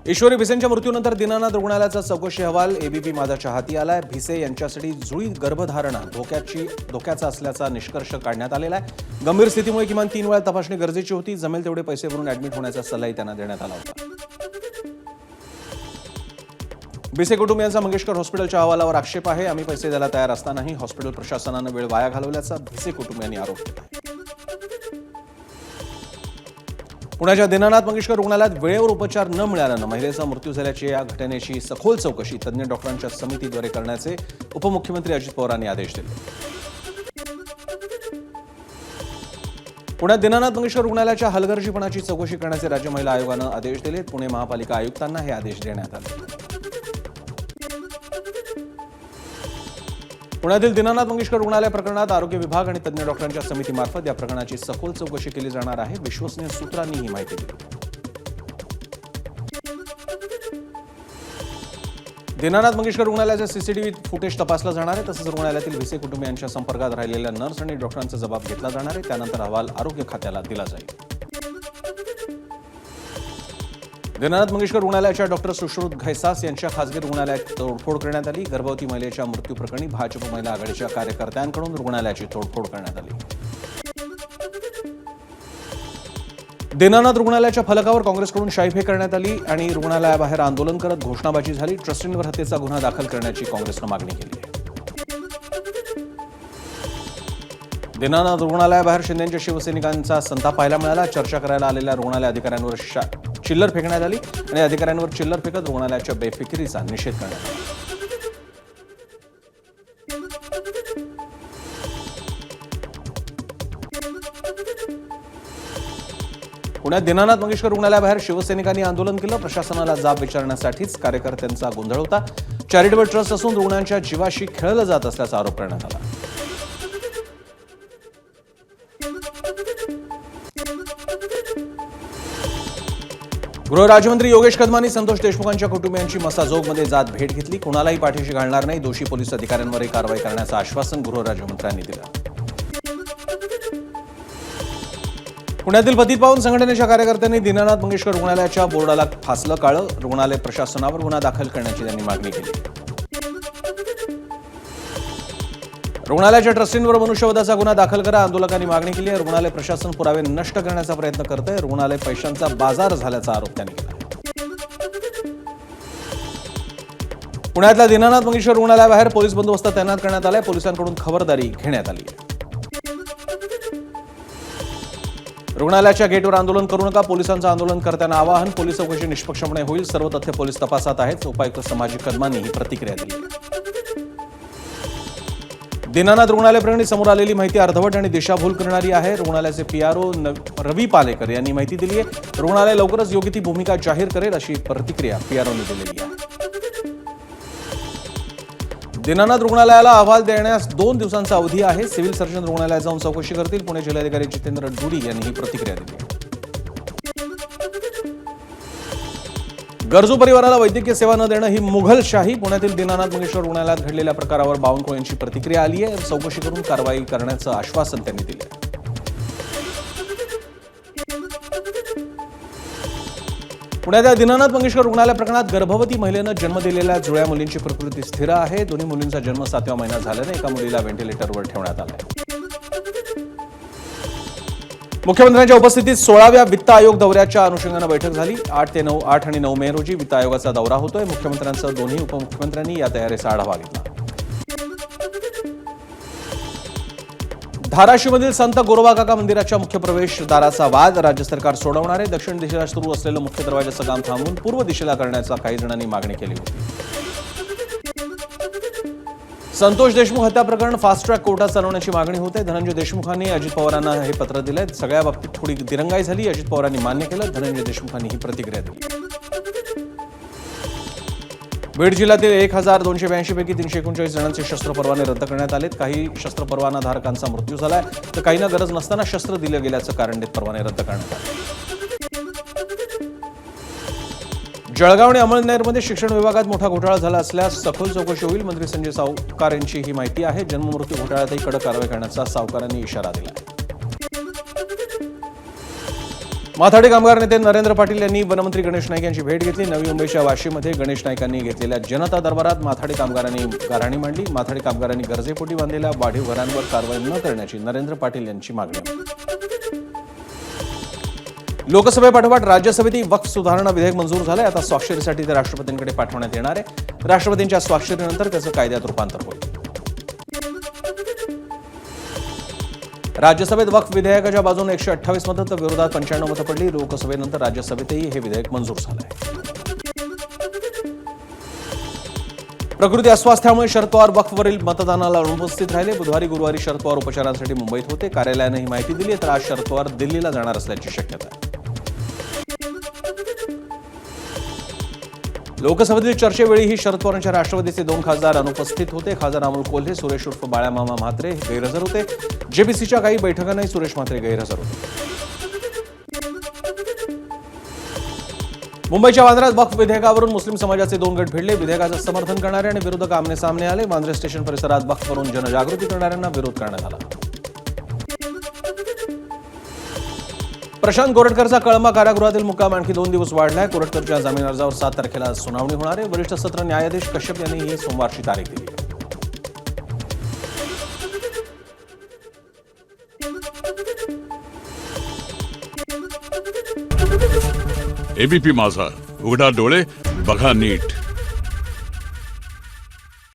ईश्वरी भिसेंच्या मृत्यूनंतर दीनानाथ रुग्णालयाचा चौकशी अहवाल एबीपी माझाच्या हाती आलाय. भिसे यांच्यासाठी जुळी गर्भधारणा धोक्याचा असल्याचा निष्कर्ष काढण्यात आलेला आहे. गंभीर स्थितीमुळे किमान 3 वेळा तपासणी गरजेची होती. जमेल तेवढे पैसे भरून ऍडमिट होण्याचा सल्लाही त्यांना देण्यात आला होता. भिसे कुटुंबियांचा मंगेशकर हॉस्पिटलच्या अहवालावर आक्षेप आहे. आम्ही पैसे द्यायला तयार असतानाही हॉस्पिटल प्रशासनानं वेळ वाया घालवल्याचा भिसे कुटुंबियांनी आरोप केला. पुण्याच्या दीनानाथ मंगेशकर रुग्णालयात वेळेवर उपचार न मिळाल्यानं महिलेचा मृत्यू झाल्याची या घटनेची सखोल चौकशी तज्ज्ञ डॉक्टरांच्या समितीद्वारे करण्याचे उपमुख्यमंत्री अजित पवारांनी आदेश दिले. पुण्यात दीनानाथ मंगेशकर रुग्णालयाच्या हलगर्जीपणाची चौकशी करण्याचे राज्य महिला आयोगानं आदेश दिले. पुणे महापालिका आयुक्तांना हे आदेश देण्यात आले. पुण्यातील दीनानाथ मंगेशकर रुग्णालय प्रकरणात आरोग्य विभाग आणि तज्ज्ञ डॉक्टरांच्या समितीमार्फत या प्रकरणाची सखोल चौकशी केली जाणार आहे. विश्वसनीय सूत्रांनी ही माहिती दिली. दीनानाथ मंगेशकर रुग्णालयाचे सीसीटीव्ही फुटेज तपासलं जाणार आहे. तसंच रुग्णालयातील भिसे कुटुंबियांच्या संपर्कात राहिलेल्या नर्स आणि डॉक्टरांचा जबाब घेतला जाणार आहे. त्यानंतर अहवाल आरोग्य खात्याला दिला जाईल. दीनानाथ मंगेशकर रुग्णालयाच्या डॉक्टर सुश्रुत घैसास यांच्या खासगी रुग्णालयात तोडफोड करण्यात आली. गर्भवती महिलेच्या मृत्यू प्रकरणी भाजप महिला आघाडीच्या कार्यकर्त्यांकडून रुग्णालयाची तोडफोड करण्यात आली. दीनानाथ रुग्णालयाच्या फलकावर काँग्रेसकडून शाईफेक करण्यात आली आणि रुग्णालयाबाहेर आंदोलन करत घोषणाबाजी झाली. ट्रस्टींवर हत्येचा गुन्हा दाखल करण्याची काँग्रेसनं मागणी केली आहे. दीनानाथ रुग्णालयाबाहेर शिंदेच्या शिवसैनिकांचा संताप पाहायला मिळाला. चर्चा करायला आलेल्या रुग्णालय अधिकाऱ्यांवर चिल्लर फेकण्यात आली आणि अधिकाऱ्यांवर चिल्लर फेकत रुग्णालयाच्या बेफिकिरीचा निषेध करण्यात आला. पुण्यात दीनानाथ मंगेशकर रुग्णालयाबाहेर शिवसैनिकांनी आंदोलन केलं. प्रशासनाला जाब विचारण्यासाठीच कार्यकर्त्यांचा गोंधळ होता. चॅरिटेबल ट्रस्ट असून रुग्णांच्या जीवाशी खेळलं जात असल्याचा आरोप करण्यात आला. गृहराज्यमंत्री योगेश कदमांनी संतोष देशमुखांच्या कुटुंबियांची मसाजोगमध्ये जात भेट घेतली. कुणालाही पाठीशी घालणार नाही. दोषी पोलीस अधिकाऱ्यांवरही कारवाई करण्याचं आश्वासन गृहराज्यमंत्र्यांनी दिलं. पुण्यातील पतित पावन संघटनेच्या कार्यकर्त्यांनी दीनानाथ मंगेशकर रुग्णालयाच्या बोर्डाला फासलं काळं. रुग्णालय प्रशासनावर गुन्हा दाखल करण्याची त्यांनी मागणी केली. रुग्णालयाच्या ट्रस्टींवर मनुष्यवधाचा गुन्हा दाखल करा, आंदोलकांनी मागणी केली आहे. रुग्णालय प्रशासन पुरावे नष्ट करण्याचा प्रयत्न करतंय. रुग्णालय पैशांचा बाजार झाल्याचा आरोप त्यांनी केला. पुण्यातल्या दीनानाथ मंगेशकर रुग्णालयाबाहेर पोलीस बंदोबस्त तैनात करण्यात आलाय. पोलिसांकडून खबरदारी घेण्यात आली आहे. रुग्णालयाच्या गेटवर आंदोलन करू नका, पोलिसांचं आंदोलन करताना आवाहन. पोलीस चौकशी निष्पक्षपणे होईल. सर्व तथ्य पोलीस तपासात आहेत. उपायुक्त संभाजी कदमांनी ही प्रतिक्रिया दिली आहे. दीनानाथ रुग्णालय प्रकरणी समोर आलेली माहिती अर्धवट आणि दिशाभूल करणारी आहे. रुग्णालयाचे पीआरओ रवी पालेकर यांनी माहिती दिली आहे. रुग्णालय लवकरच योग्य ती भूमिका जाहीर करेल अशी प्रतिक्रिया पीआरओने दिलेली आहे. दीनानाथ रुग्णालयाला अहवाल देण्यास 2 दिवसांचा अवधी आहे. सिव्हिल सर्जन रुग्णालयात जाऊन चौकशी करतील. पुणे जिल्हाधिकारी जितेंद्र डुडी यांनी ही प्रतिक्रिया दिली. गरजू परिवाराला वैद्यकीय सेवा न देणं ही मुघलशाही. पुण्यातील दीनानाथ मंगेशकर रुग्णालयात घडलेल्या प्रकारावर बावनकुळे यांची प्रतिक्रिया आली आहे. चौकशी करून कारवाई करण्याचं आश्वासन त्यांनी दिलं. पुण्याच्या दीनानाथ मंगेशकर रुग्णालय प्रकरणात गर्भवती महिलेनं जन्म दिलेल्या जुळ्या मुलींची प्रकृती स्थिर आहे. दोन्ही मुलींचा जन्म 7व्या महिन्यात झाल्याने एका मुलीला व्हेंटिलेटरवर ठेवण्यात आलं. मुख्यमंत्र्यांच्या उपस्थितीत 16व्या वित्त आयोग दौऱ्याच्या अनुषंगानं बैठक झाली. 8 आणि 9 मे रोजी वित्त आयोगाचा दौरा होतोय. मुख्यमंत्र्यांसह दोन्ही उपमुख्यमंत्र्यांनी या तयारीचा आढावा घेतला. धाराशिवमधील संत गोरोबाकाका मंदिराच्या मुख्य प्रवेशद्वाराचा वाद राज्य सरकार सोडवणार आहे. दक्षिण दिशेला सुरू असलेलं मुख्य दरवाजाचं काम थांबवून पूर्व दिशेला करण्याचा काही जणांनी मागणी केली होती. संतोष देशमुख हत्या प्रकरण फास्ट ट्रॅक कोर्टात चालवण्याची मागणी होते. धनंजय देशमुखांनी अजित पवारांना हे पत्र दिलंय. सगळ्या बाबतीत थोडी दिरंगाई झाली. अजित पवारांनी मान्य केलं. धनंजय देशमुखांनी ही प्रतिक्रिया दिली. बीड जिल्ह्यातील 1282 पैकी 339 जणांचे शस्त्र परवाने रद्द करण्यात आलेत. काही शस्त्र परवानाधारकांचा मृत्यू झालाय तर काहींना गरज नसताना शस्त्र दिलं गेल्याचं कारण देत परवाने रद्द करण्यात आले. जळगाव आणि अमळनेरमध्ये शिक्षण विभागात मोठा घोटाळा झाला असल्यास सखोल चौकशी होईल. मंत्री संजय सावकार यांची ही माहिती आहे. जन्ममृत्यू घोटाळ्यातही कडक कारवाई करण्याचा सावकारांनी इशारा दिला. माथाडी कामगार नेते नरेंद्र पाटील यांनी वनमंत्री गणेश नाईक यांची भेट घेतली. नवी मुंबईच्या वाशीमध्ये गणेश नाईकांनी घेतलेल्या जनता दरबारात माथाडी कामगारांनी गाऱ्हाणी मांडली. माथाडी कामगारांनी गरजेपोटी बांधलेल्या वाढीव घरांवर कारवाई न करण्याची नरेंद्र पाटील यांची मागणी. लोकसभेपाठोपाठ राज्यसभेतही वक्फ सुधारणा विधेयक मंजूर झालंय. आता स्वाक्षरीसाठी ते राष्ट्रपतींकडे पाठवण्यात येणार आहे. राष्ट्रपतींच्या स्वाक्षरीनंतर त्याचं कायद्यात रूपांतर होईल. राज्यसभेत वक्फ विधेयकाच्या बाजूने 128 मतं तर विरोधात 95 मतं पडली. लोकसभेनंतर राज्यसभेतही हे विधेयक मंजूर झालंय. प्रकृती अस्वास्थ्यामुळे शरद पवार वक्फवरील मतदानाला अनुपस्थित राहिले. बुधवारी गुरुवारी शरद पवार उपचारांसाठी मुंबईत होते. कार्यालयाने ही माहिती दिली, तर आज शरद पवार दिल्लीला जाणार असल्याची शक्यता आहे. लोकसभेतील चर्चेवेळीही शरद पवारांच्या राष्ट्रवादीचे 2 खासदार अनुपस्थित होते. खासदार अमोल कोल्हे, सुरेश उर्फ बाळामामा म्हात्रे गैरहजर होते. जेपीसीच्या काही बैठकांनाही सुरेश म्हात्रे गैरहजर होते. मुंबईच्या वांद्र्यात वक्फ विधेयकावरून मुस्लिम समाजाचे 2 गट भिडले. विधेयकाचं समर्थन करणारे आणि विरोधक आमने सामने आले. वांद्रे स्टेशन परिसरात वक्फवरून जनजागृती करणाऱ्यांना विरोध करण्यात आला. प्रशांत कोरटकरचा कळंबा कारागृहातील मुक्काम आणखी 2 दिवस वाढलाय. कोरटकरच्या जामीन अर्जावर 7 तारखेला सुनावणी होणार आहे. वरिष्ठ सत्र न्यायाधीश कश्यप यांनी ही सोमवारची तारीख दिली. एबीपी माझा, उघडा डोळे बघा नीट.